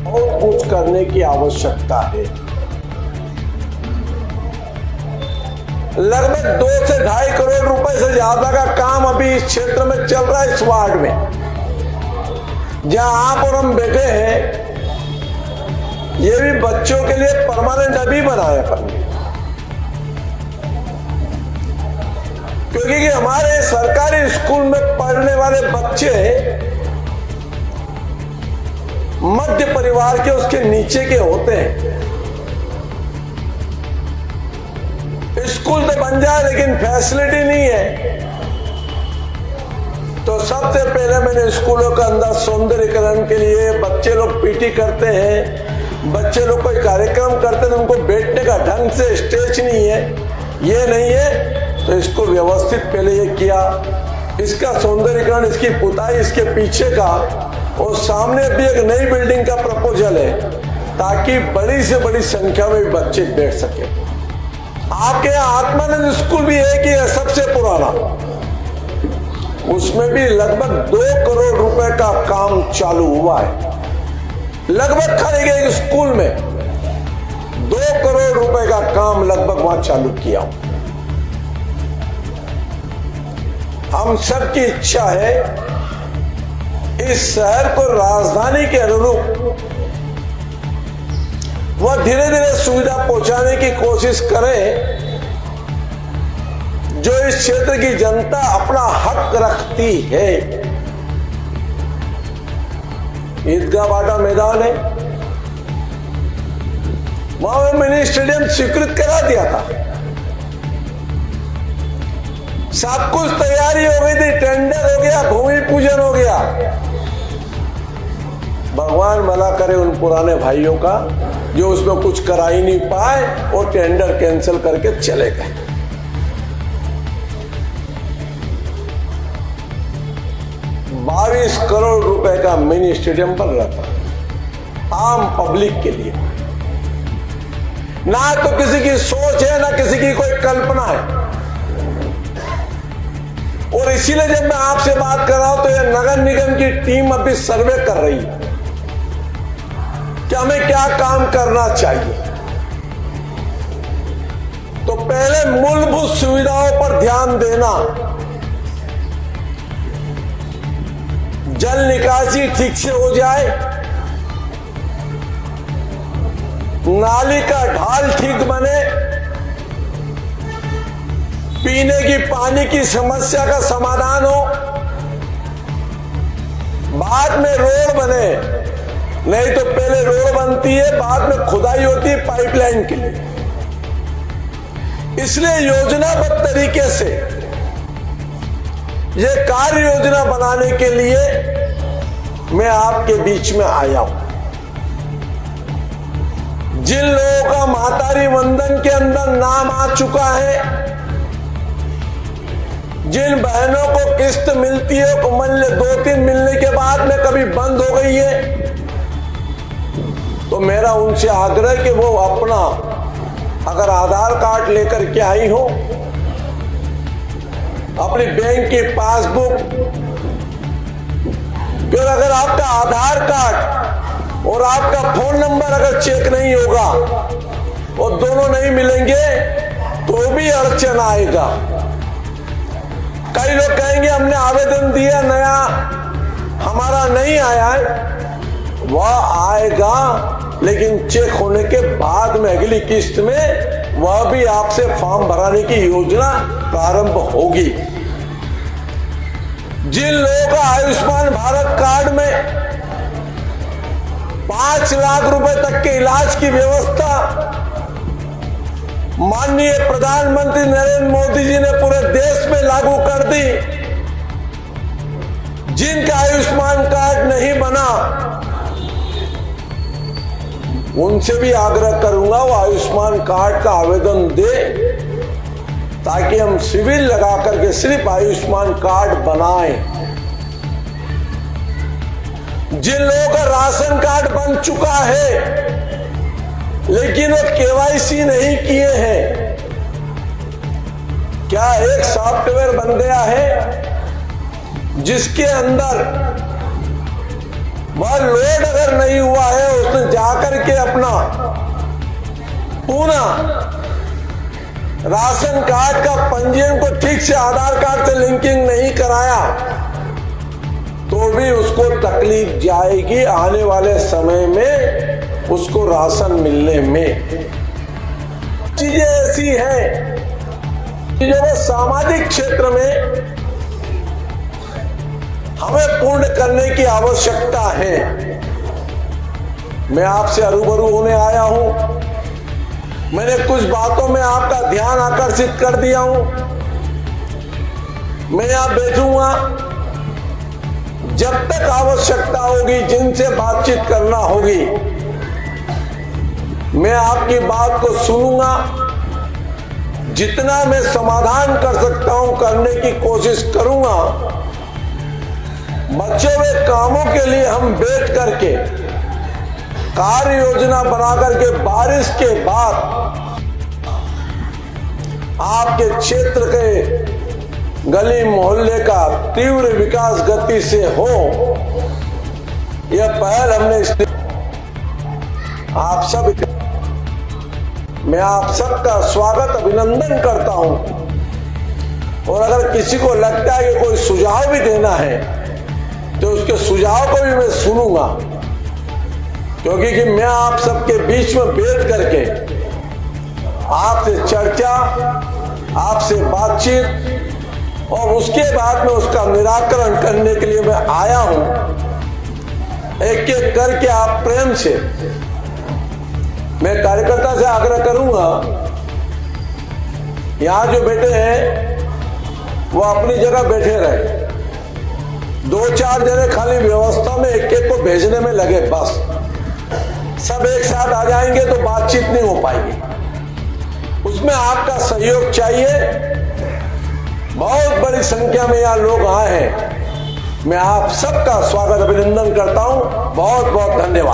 बहुत कुछ करने की आवश्यकता है। लगभग 2 से 2.5 करोड़ रुपए से ज्यादा का काम अभी इस क्षेत्र में चल रहा है। इस वार्ड में जहां आप और हम बैठे हैं, ये भी बच्चों के लिए परमानेंट अभी बनाया पड़ेगा, क्योंकि हमारे सरकारी स्कूल में पढ़ने वाले बच्चे मध्य परिवार के उसके नीचे के होते हैं। स्कूल तो बन जाए लेकिन फैसिलिटी नहीं है। तो सबसे पहले मैंने स्कूलों के अंदर सौंदर्यीकरण के लिए बच्चे लोग पीटी करते हैं, बच्चे लोग कोई कार्यक्रम करते हैं, उनको बैठने का ढंग से स्टेज नहीं है, ये नहीं है, तो इसको व्यवस्थित पहले ये किया, इसका सौंदर्यीकरण, इसकी पुताई, इसके पीछे का, और सामने भी एक नई बिल्डिंग का प्रपोजल है ताकि बड़ी से बड़ी संख्या में बच्चे बैठ सके। आपके यहाँ आत्मानंद स्कूल भी एक ही है, सबसे पुराना, उसमें भी लगभग 2 करोड़ रुपए का काम चालू हुआ है। लगभग खाली एक स्कूल में 2 करोड़ रुपए का काम लगभग वहां चालू किया। हम सबकी इच्छा है इस शहर को राजधानी के अनुरूप वह धीरे धीरे सुविधा पहुंचाने की कोशिश करें जो इस क्षेत्र की जनता अपना हक रखती है। ईदगाह बाटा मैदान है, वहां मिनी स्टेडियम स्वीकृत करा दिया था, सब कुछ तैयारी हो गई थी, टेंडर हो गया, भूमि पूजन हो गया। भगवान भला करे उन पुराने भाइयों का जो उसमें कुछ करा ही नहीं पाए और टेंडर कैंसिल करके चले गए। $22 करोड़ रुपए का मिनी स्टेडियम बन रहा था आम पब्लिक के लिए। ना तो किसी की सोच है, ना किसी की कोई कल्पना है। और इसीलिए जब मैं आपसे बात कर रहा हूं तो यह नगर निगम की टीम अभी सर्वे कर रही है कि हमें क्या काम करना चाहिए। तो पहले मूलभूत सुविधाओं पर ध्यान देना, जल निकासी ठीक से हो जाए, नाली का ढाल ठीक बने, पीने की पानी की समस्या का समाधान हो, बाद में रोड बने। नहीं तो पहले रोड बनती है, बाद में खुदाई होती है पाइपलाइन के लिए। इसलिए योजनाबद्ध तरीके से यह कार्य योजना बनाने के लिए मैं आपके बीच में आया हूं। जिन लोगों का महतारी वंदन के अंदर नाम आ चुका है, जिन बहनों को किस्त मिलती है, वो मान ले 2-3 मिलने के बाद में कभी बंद हो गई है, तो मेरा उनसे आग्रह कि वो अपना अगर आधार कार्ड लेकर के आई हो, अपनी बैंक की पासबुक, फिर अगर आपका आधार कार्ड और आपका फोन नंबर अगर चेक नहीं होगा और दोनों नहीं मिलेंगे तो भी अड़चन आएगा। कई लोग कहेंगे हमने आवेदन दिया, नया हमारा नहीं आया है, वह आएगा लेकिन चेक होने के बाद में अगली किस्त में वह भी आपसे फॉर्म भराने की योजना प्रारंभ होगी। जिन लोगों का आयुष्मान भारत कार्ड में 5 लाख रुपए तक के इलाज की व्यवस्था माननीय प्रधानमंत्री नरेंद्र मोदी जी ने पूरे देश में लागू कर दी, जिनका आयुष्मान कार्ड नहीं बना उनसे भी आग्रह करूंगा वो आयुष्मान कार्ड का आवेदन दे, ताकि हम सिविल लगा करके सिर्फ आयुष्मान कार्ड बनाएं। जिन लोगों का राशन कार्ड बन चुका है लेकिन वो केवाईसी नहीं किए हैं, क्या एक सॉफ्टवेयर बन गया है जिसके अंदर वह लोड अगर नहीं हुआ है, उसने पुनः राशन कार्ड का पंजीयन को ठीक से आधार कार्ड से लिंकिंग नहीं कराया तो भी उसको तकलीफ जाएगी आने वाले समय में उसको राशन मिलने में। चीजें ऐसी हैं कि जो सामाजिक क्षेत्र में हमें पूर्ण करने की आवश्यकता है। मैं आपसे रूबरू होने आया हूं। मैंने कुछ बातों में आपका ध्यान आकर्षित कर दिया हूं। मैं यहां बैठूंगा, जब तक आवश्यकता होगी जिनसे बातचीत करना होगी मैं आपकी बात को सुनूंगा। जितना मैं समाधान कर सकता हूं करने की कोशिश करूंगा। बचे हुए कामों के लिए हम बैठ करके कार्य योजना बना करके बारिश के बाद आपके क्षेत्र के गली मोहल्ले का तीव्र विकास गति से हो, यह पहल हमने मैं आप सबका स्वागत अभिनंदन करता हूं। और अगर किसी को लगता है कि कोई सुझाव भी देना है तो उसके सुझाव को भी मैं सुनूंगा, क्योंकि कि मैं आप सबके बीच में बैठ करके आपसे चर्चा, आपसे बातचीत और उसके बाद में उसका निराकरण करने के लिए मैं आया हूं। एक एक करके आप प्रेम से, मैं कार्यकर्ता से आग्रह करूंगा, यहां जो बैठे हैं वो अपनी जगह बैठे रहे। 2-4 जने खाली व्यवस्था में एक एक को भेजने में लगे, बस सब एक साथ आ जाएंगे तो बातचीत नहीं हो पाएगी। उसमें आपका सहयोग चाहिए। बहुत बड़ी संख्या में यहाँ लोग आए हैं। मैं आप सबका स्वागत अभिनंदन करता हूं। बहुत बहुत धन्यवाद।